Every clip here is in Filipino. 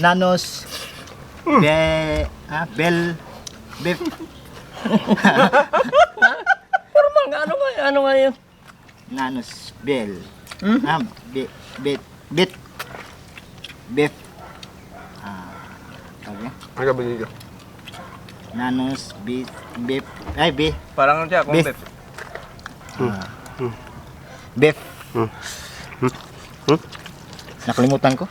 Nanos, Bel, Bef. Formal nga, ano nga yun? Nanos, Bel. Bit. Bef. Sabi niya? Ang gabi dito. Nanos, Bef. Ay, Bef. Parang ano siya, kung Beef. beef. Bef. Nakalimutan ko.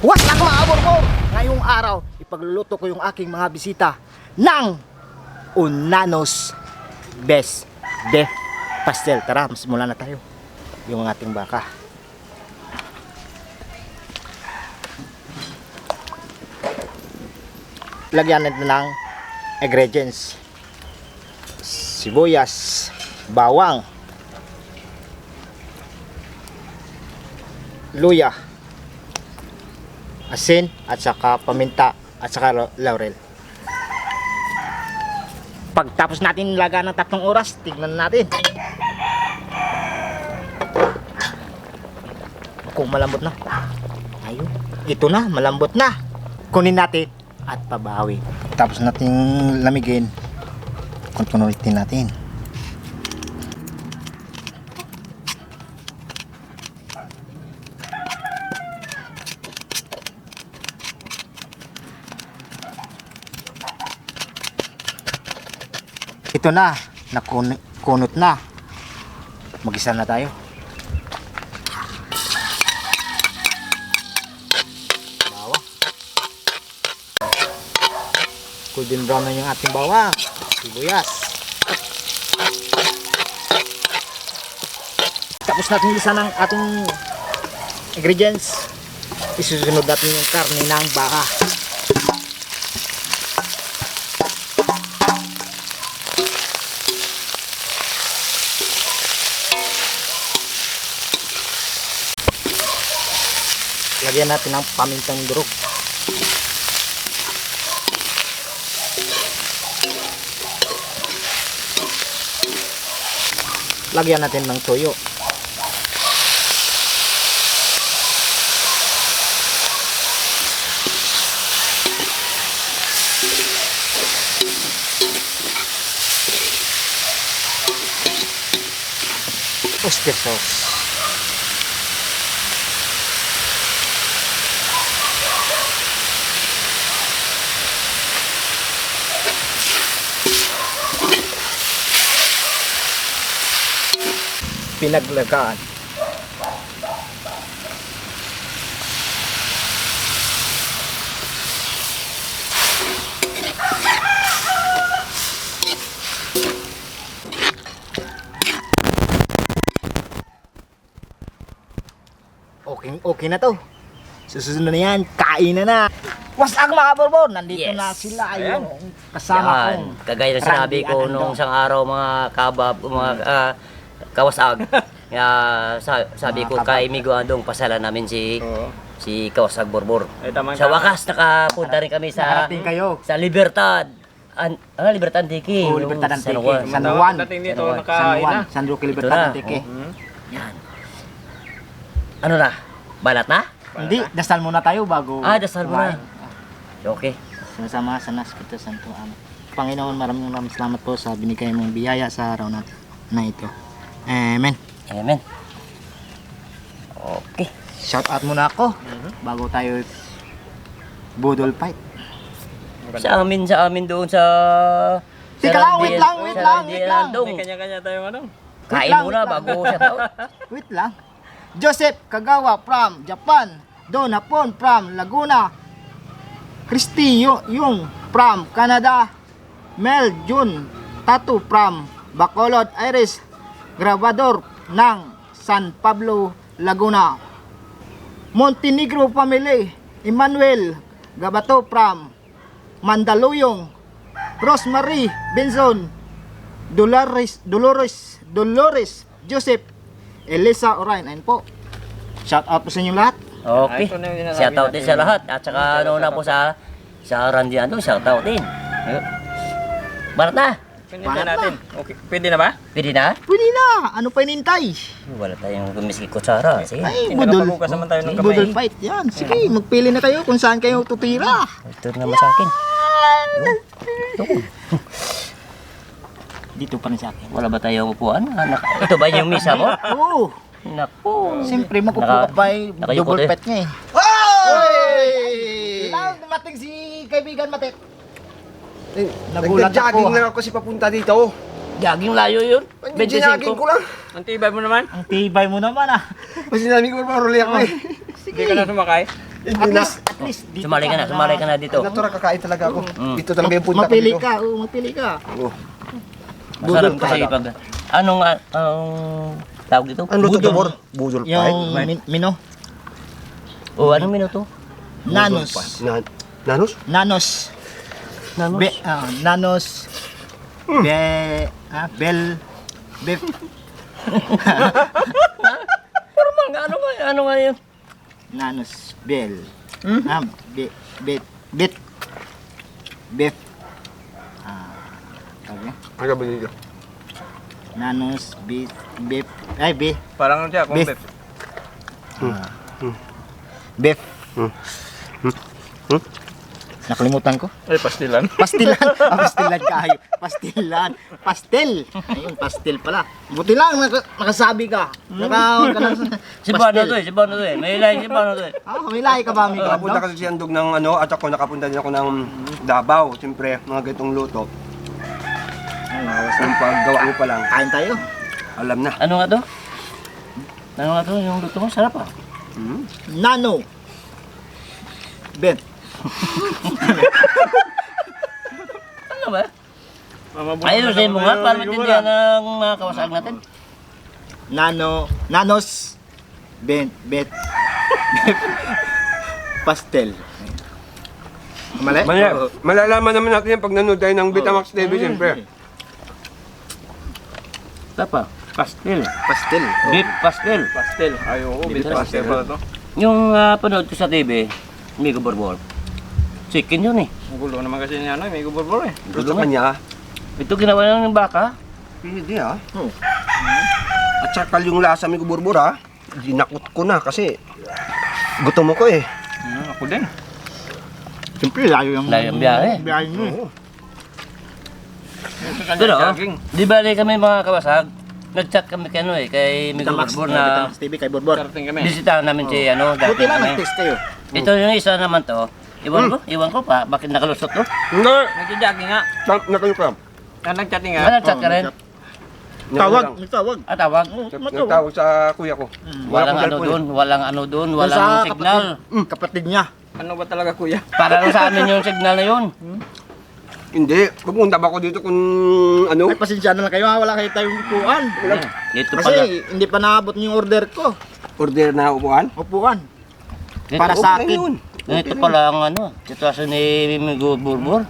What's up mga aborbor? Ngayong araw, ipagluluto ko yung aking mga bisita ng Unanos Best Beef Pastel. Tara, simulan na tayo. Yung ating baka. Lagyan natin ng ingredients. Sibuyas, bawang, luya, asin at saka paminta at saka laurel. Pagtapos natin lagyan ng 3 oras, tignan natin kung malambot na. Ayun, ito na, malambot na. Kunin natin at pabawi. Tapos natin lamigin, kontinuitin natin. Ito na, nakunot na. Mag-isa na tayo. Bawang. Golden brown na yung ating bawang. Sibuyas. Tapos natin isa ng ating ingredients. Isusunod natin yung karne ng baka. Lagyan natin ng pamintang durog. Lagyan natin ng toyo. Oyster sauce. Pinaglagaan. Okay na to. Susunod na yan, kain na. What's up mga borbor? Nandito Yes. na sila. Ayun, kasama kong Kagaya ng sinabi Randy ko at nung Andong. isang araw mga kabab, mga kawasag. Kaya sabi Mga ko kabab. kay Migo Andong, pasala namin si Kawasag Borbor. Ay, tamang Sa wakas nakapunta rin kami sa Nakarating kayo. sa Libertad. Libertad Antiki. Oh, Libertad Yung Antiki. San Juan. San Juan. Dating dito, San Juan. nakain na. San Roque Ito Libertad na. Antiki. Yan. Ano na? Balat na? Hindi, dasal muna tayo bago. Dasal mo na. kumain. Okay. Sama sa Naskito Santo Ama. Panginoon, maraming salamat po sa binigay mong biyaya sa araw natin na ito. Amen. Amen. Okay. Shout out muna ako bago tayo budol fight. Sa amin doon sa Teka lang, wait lang. Andong. May kanya-kanya tayong ano. Kain lang, muna wait lang. bago siya tao. Wait lang. Joseph Kagawa from Japan. Don Hapon from Laguna. Christy Yung from Canada. Mel Jun Tatu from Bacolod, Iris Grabador ng San Pablo, Laguna. Montenegro family. Emmanuel Gabato from Mandaluyong. Rosemary Benzon. Dolores Joseph Elisa Orain. Ayun po. Shout out po sa inyo lahat. Okay. Ito na yung sinasabi Shout out din natin. sa lahat. At saka ano na po sa Randy Andong, shout out din. Ayun. Barat na. Pwede Paano na natin. Okay. Pwede na ba? Pwede na? Pwede na. Ano pa inintay? Wala tayong gumiski kutsara. Sige. Ay, Hindi budol. nakapagugas naman tayo ng kamay. Budol fight. Yan. Sige, magpili na kayo kung saan kayo tutira. Ito naman sa akin. Dito pa rin sa akin. Wala ba tayong upuan? Ito ba yung misa mo? Oo. Naku. Siyempre, makukuha Naka- pa yung nakayuko double to eh. pet niya eh. Oy! Lang dumating si kaibigan Matet. Nagulat Nagja-jogging ako. lang ako kasi papunta dito. Jogging layo yun. Jogging ko lang. Ang tibay mo naman. Ang tibay mo naman ah. Kasi namin ko maruli ako eh. Hindi ka na sumakay. Hindi na. At least. dito Sumali ka na dito. Natural kakain talaga ako. Mm. Dito talaga yung punta ko Mapili dito. ka, mapili ka. Oo. Masarap Budol kasi pa. pag... Anong tawag dito? Ano to, Budol. Tobor? Budol pa. Yung mino. O, anong minuto? Nanos. Nanos? Nanos. Nanos? Nanos. Bel. Bef. Formal nga, ano nga yun? Nanos. Bel. Bet. Bet. Bef. Tawag niya? Ang gabi dito. Nanos. Bef. Ay, be. Parang ano siya, kung Beef. beef. Bef. Nakalimutan ko. Ay, pastilan. Pastilan. Pastilan kayo. Pastilan. Pastel. Ayun, pastel pala. Buti lang, nakasabi ka. Si Bano to eh. May lain si Bano to eh. May lahi ka ba, amigo? Nakapunta kasi si Andog ng ano, at ako nakapunta din ako ng Davao. Siyempre, mga ganitong luto. Yung paggawa mo pa lang, Kain tayo. alam na. Ano nga to? Ano nga to? Yung luto mo, sarap ah. Nano. Ben. Ano ba? Ayusin mo nga para maintindihan ng mga kawasag natin. Nanos. Ben. Bet. Pastel. Mali? Malalaman naman natin yan pag nanood tayo ng Betamax TV, siyempre. Tapa. Pastel. Pastel. Beef pastel. Pastel. Ay, oo. Beef Beef pastel pala to. Yung panood ko sa TV, Migo Borbor. Chicken yun eh. Ang gulo naman kasi niya, ano, may guborbor eh. Gusto ka niya, Ito ginawa lang ng baka. pwede ah. Oh. At saka yung lasa may kuburbur ah, dinakot ko na kasi gutom mo ko eh. Ako din. Siyempre, layo yung biyahe. Biyahe mo eh. Pero, Jogging. di ba kami mga kawasag, nag-chat kami kay ano eh, kay Migo Betamax. Borbor na Betamax TV kay Borbor. Karating kami. bisitahan namin si ano, dati Buti lang, kami. nag-test kayo. Ito yung isa naman to. Iwan ko pa, bakit nakalusot to? Hindi! Nagja-jogging nga. Nakayo ka. Nag-chatting Ah, nga. nag-chat ka rin? Tawag. Tawag. Tawag. Nagtawag sa kuya ko. Walang ano doon, walang signal. Kapatid niya. Ano ba talaga, kuya? Para lang sa amin yung signal na yun. Hindi, pupunta ba ako dito kung ano? Ay, pasensya na lang kayo ha. Wala kayo tayong upuan. Dito Kasi pala. hindi pa naabot yung order ko. Order na upuan? Upuan. Dito, Para sa Okay na akin. yun. Ito pala ang ano, sitwasyon ni Migo Borbor.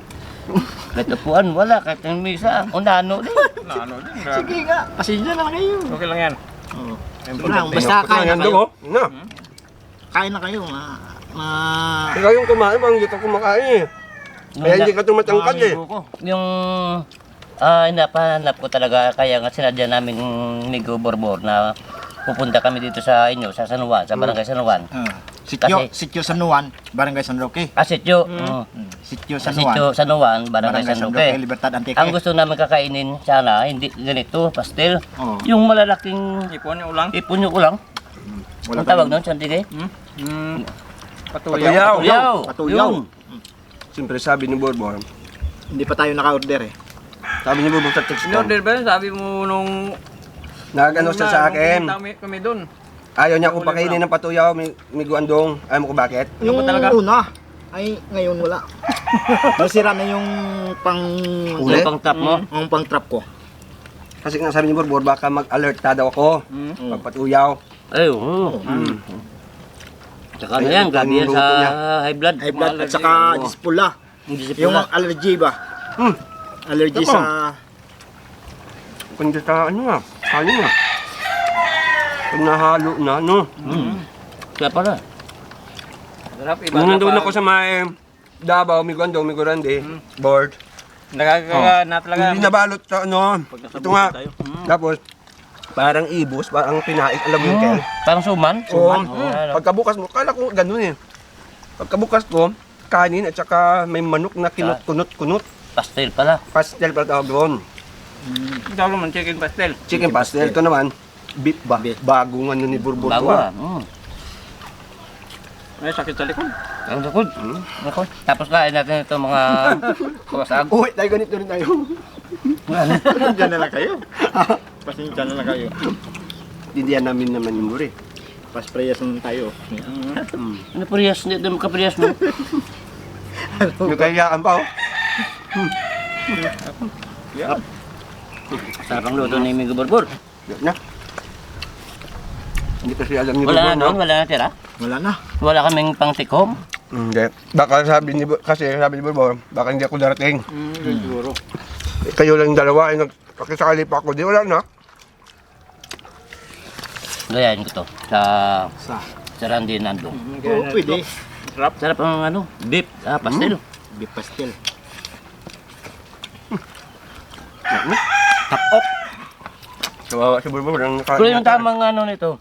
Kahit upuan, wala. Kahit yung misa, unano din. Ano din, grabe. Sige nga. Pasensya na lang kayo. Okay lang yan. Sige lang, basta kain na Andog kayo. oh. Yun na. Kain na kayo. Ikaw yung kumain, parang dito kumakain eh. Kaya hindi ka tumatangkad eh. Yung hinapanap ko talaga, kaya nga sinadya namin Migo Borbor na pupunta kami dito sa inyo, sa San Juan, sa Barangay San Juan. Sityo San Juan, Barangay San Roque. Sityo. Sityo San Juan. Sityo San Juan, Barangay San Roque. Libertad Antique. Ang gusto namin kakainin sana, hindi ganito, pastel. Oo. Yung malalaking Ipon yung ulang. ipon yung ulang. Ang tawag doon, Santigay? Patuyaw. Patuyaw. Patuyaw. Yun. Siyempre sabi ni Borbor, Hindi pa tayo naka-order eh. sabi ni Borbor sa text ko, In-order ba yun? Sabi mo nung... nagano siya sa akin. Nung pumunta kami doon. Ayaw niya akong pakainin ng patuyaw, may guandong. Ayaw mo ko bakit? Yung talaga? una, ay ngayon wala. Nasira na yung pang... Uli? Yung pang top mo. Yung pang trap ko. Kasi nga sabi ni Borbor, baka mag-alert na daw ako. Pag patuyaw. Ay, oo. Tsaka ano yan, grabe yan sa high blood. High blood at saka dispula. Hindi siya Yung pula. allergy ba? Allergy Ako. sa... Kundi sa ano nga, kanin nga. Pag nahalo na, no? Kaya pala. Sarap, iba Nung na nandun pag- ako sa may Davao, may guandong, may gurande, board. Nakakagana talaga. Hindi nabalot sa ano. nasa Ito nga. bukid tayo. Tapos, parang ibos, parang pinaik. Alam mo yung kel? Parang suman. Oo. Ano? Pagkabukas mo, kala ko ganun eh. Pagkabukas ko, kanin at saka may manok na kinut-kunot-kunot. Pastel pala. Pastel pala tawag doon. Ito naman, chicken pastel. Chicken pastel. Ito naman, beef ba? Bagong ano ni Burbur Bago ko ah. ah. Ay, sakit sa likod. Ang lakod. Lakod. Tapos kain natin ito mga kawasag. Uy, tayo ganito rin tayo. Diyan na lang kayo. Pasensya na lang kayo. Didiyan namin naman yung buri. Pasprayas naman tayo. Ano parehas? Hindi mo kaparehas mo. Yung kayaan pa oh. Sarap ang luto ni Migo Borbor. Yan na. Hindi kasi alam ni Wala Burbur, na noon, wala na tira. Wala na. Wala kaming pang take home. Hindi. Baka sabi ni Burbur, baka hindi ako darating. Siguro. Kayo lang dalawa ay nagpakisakali pa ako. Di wala na. Gayahin ko to sa Sa. Randy Nandong. Oo, pwede. Sarap. Sarap ang ano, beef, pastel. Beef pastel. Tapok. Kawawa si Burbur. Pero yung tamang ano nito,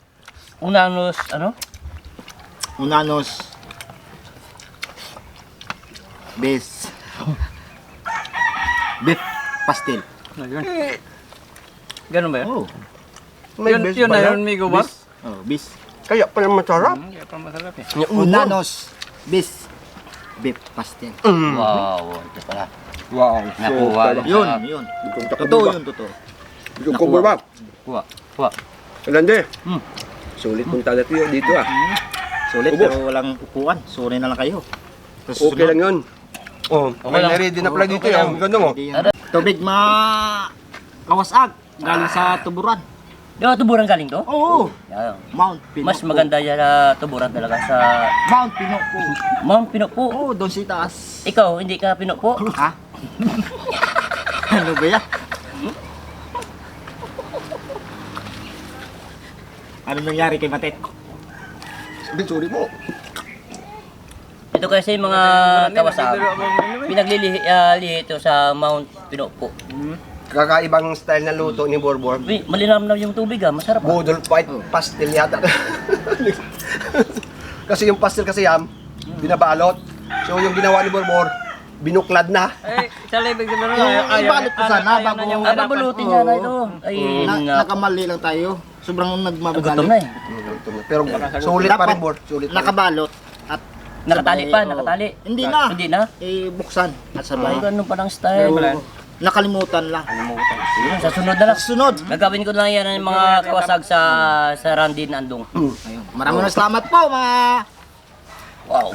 unanos, ano? Unanos. Beef. Beef pastel. Ayun. Ganun ba yun? Oh. May Yun, best yun ba na yan? yun, Migo ba? Oh, beef. Kaya pala masarap. Kaya pa masarap eh. Unanos. Beef. Beef pastel. Wow, ito pala. Wow. Nakuha. Yun, yun. Totoo yun, totoo. Yung cover ba? Kuha, kuha. Alande. Hmm. Sulit punta natin dito ah. Sulit Ubos. pero walang upuan. Sorry na lang kayo. Okay lang yun. Oh, Okay may lang. ready na pala dito Okay lang. yung ganda mo. Tubig kawasag. Galing sa tuburan. Di ba tuburan galing to? Oo. Yeah. Mount Pinupo. Mas maganda yan na tuburan talaga sa Mount Pinupo. Mount Pinupo. Oo, doon si taas. Ikaw, hindi ka Pinupo. Ha? Ano ba yan? Ano nangyari kay Matet? Sorry mo. Ito kasi mga kawasag, pinaglilihi ito sa Mount Pinupo. Kakaibang style na luto ni Borbor. Malinamnam yung tubig masarap. Budol fight pastel yata. Kasi yung pastel kasi yan, binabalot. So yung ginawa ni Borbor, binuklad na. Eh, sa libig ko na Ibalot ko sana bago Babulutin niya na ito. Ay, nakamali lang tayo. Sobrang gutom na nagmamadali. eh. Pero sulit pa rin, Bor. Sulit pa rin. Nakabalot at Nakatali pa, sabay, nakatali. Hindi na. Hindi na. Buksan at sabay. Ay, ganun pa ng style. Nakalimutan lang. Yun, sa sunod na lang. Sunod. Gagawin ko na lang yan ng mga kawasag sa Randy Nandong. Ayun. Maraming salamat po mga Wow.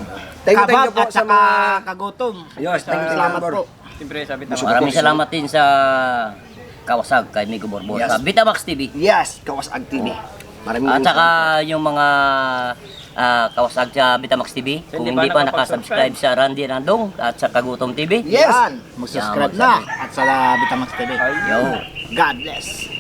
Thank you kabab po at sa saka mga... kagutom. Yes, thank you, Salamat Bor. po. Siyempre, sabi tama. Maraming salamat din sa kawasag kay Migo Borbor Yes. sa Vitamax TV. Yes, Kawasag TV. Maraming At saka yung mga kawasag sa Vitamax TV, kung hindi pa nakasubscribe sa Randy Nandong at sa Kagutom TV. Yes. Mag-subscribe Yan, na at sa Bitamax TV. Yo. God bless.